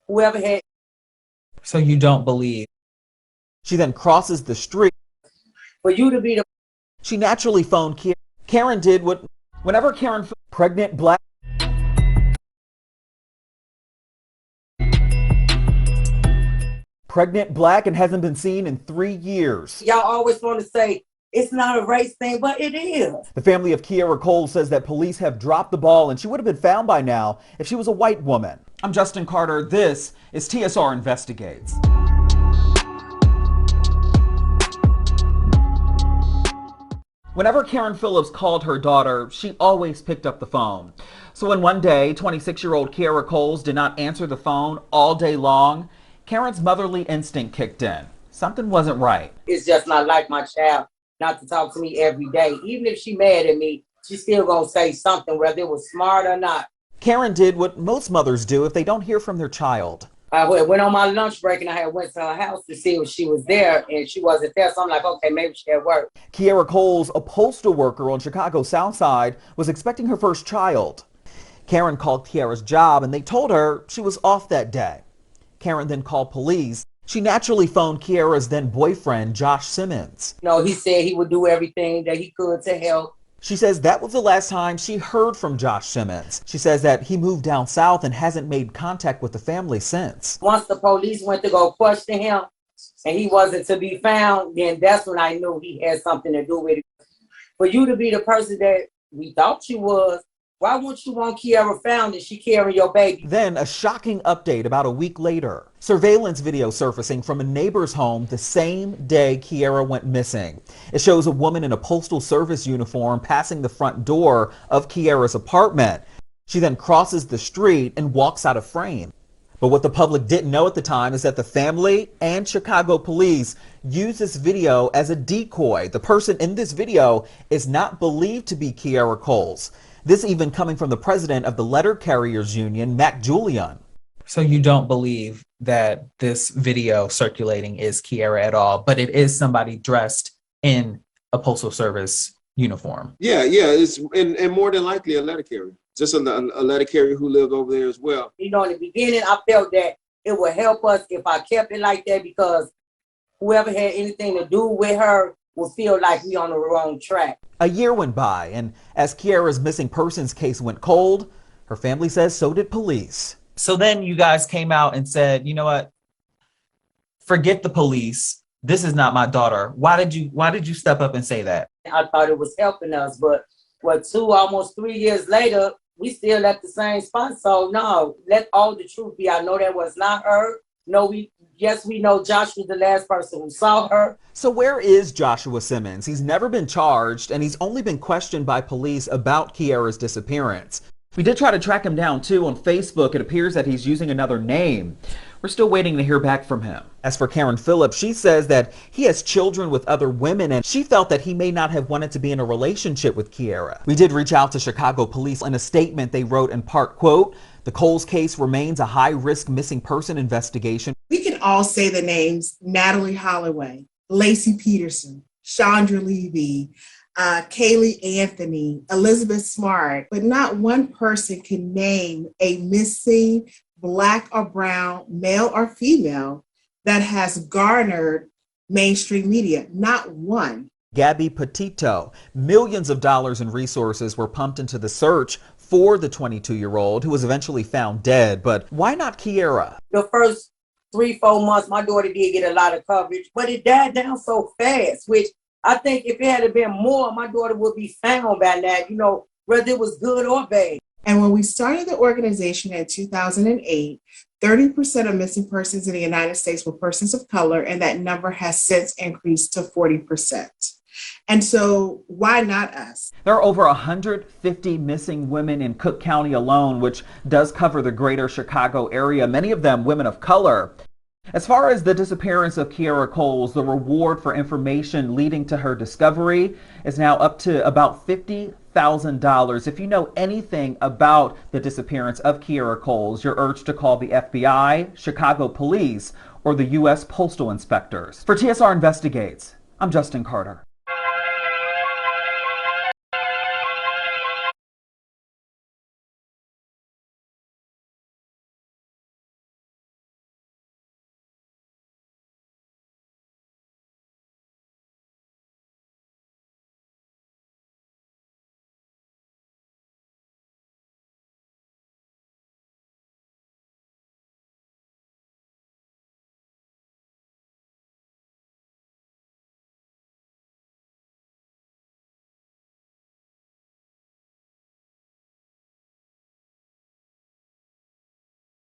whoever had. So you don't believe. She then crosses the street. For you to be the. She naturally phoned Kiera. Karen did what whenever Karen pregnant black. Pregnant black and hasn't been seen in 3 years. Y'all always want to say it's not a race thing, but it is. The family of Kiera Cole says that police have dropped the ball and she would have been found by now if she was a white woman. I'm Justin Carter. This is TSR Investigates. Whenever Karen Phillips called her daughter, she always picked up the phone. So when one day, 26-year-old Kiera Coles did not answer the phone all day long, Karen's motherly instinct kicked in. Something wasn't right. It's just not like my child not to talk to me every day. Even if she mad at me, she's still gonna say something, whether it was smart or not. Karen did what most mothers do if they don't hear from their child. I went on my lunch break and I had went to her house to see if she was there, and she wasn't there. So I'm like, okay, maybe she at work. Kiera Coles, a postal worker on Chicago's South Side, was expecting her first child. Karen called Kiera's job and they told her she was off that day. Karen then called police. She naturally phoned Kiera's then boyfriend, Josh Simmons. No, he said he would do everything that he could to help. She says that was the last time she heard from Josh Simmons. She says that he moved down south and hasn't made contact with the family since. Once the police went to go question him and he wasn't to be found, then that's when I knew he had something to do with it. For you to be the person that we thought you was, why wouldn't you want Kiera found and she carrying your baby? Then a shocking update about a week later. Surveillance video surfacing from a neighbor's home the same day Kiera went missing. It shows a woman in a postal service uniform passing the front door of Kiera's apartment. She then crosses the street and walks out of frame. But what the public didn't know at the time is that the family and Chicago police used this video as a decoy. The person in this video is not believed to be Kiera Coles. This even coming from the president of the Letter Carriers Union, Mac Julian. So you don't believe that this video circulating is Kiera at all, but it is somebody dressed in a postal service uniform. Yeah, it's and more than likely a letter carrier. Just a letter carrier who lived over there as well. You know, in the beginning, I felt that it would help us if I kept it like that, because whoever had anything to do with her would feel like we on the wrong track. A year went by, and as Kiera's missing persons case went cold, her family says so did police. So then you guys came out and said, you know what? Forget the police. This is not my daughter. Why did you step up and say that? I thought it was helping us, but almost 3 years later, we still at the same spot. So no, let all the truth be. I know that was not her. No, we know Josh was the last person who saw her. So where is Joshua Simmons? He's never been charged, and he's only been questioned by police about Kiera's disappearance. We did try to track him down too on Facebook. It appears that he's using another name. We're still waiting to hear back from him. As for Karen Phillips, she says that he has children with other women, and she felt that he may not have wanted to be in a relationship with Kiera. We did reach out to Chicago police. In a statement they wrote in part, quote, "The Coles case remains a high-risk missing person investigation." We can all say the names Natalie Holloway, Lacey Peterson, Chandra Levy, Kaylee Anthony, Elizabeth Smart, but not one person can name a missing Black or brown, male or female, that has garnered mainstream media. Not one. Gabby Petito. Millions of dollars in resources were pumped into the search for the 22-year-old who was eventually found dead. But why not Kiera? The first 3-4 months, my daughter did get a lot of coverage, but it died down so fast, which I think if it had been more, my daughter would be found by now, you know, whether it was good or bad. And when we started the organization in 2008, 30% of missing persons in the United States were persons of color, and that number has since increased to 40%. And so why not us? There are over 150 missing women in Cook County alone, which does cover the greater Chicago area, many of them women of color. As far as the disappearance of Kiera Coles, the reward for information leading to her discovery is now up to about $50,000. If you know anything about the disappearance of Kiera Coles, you're urged to call the FBI, Chicago Police, or the U.S. Postal Inspectors. For TSR Investigates, I'm Justin Carter.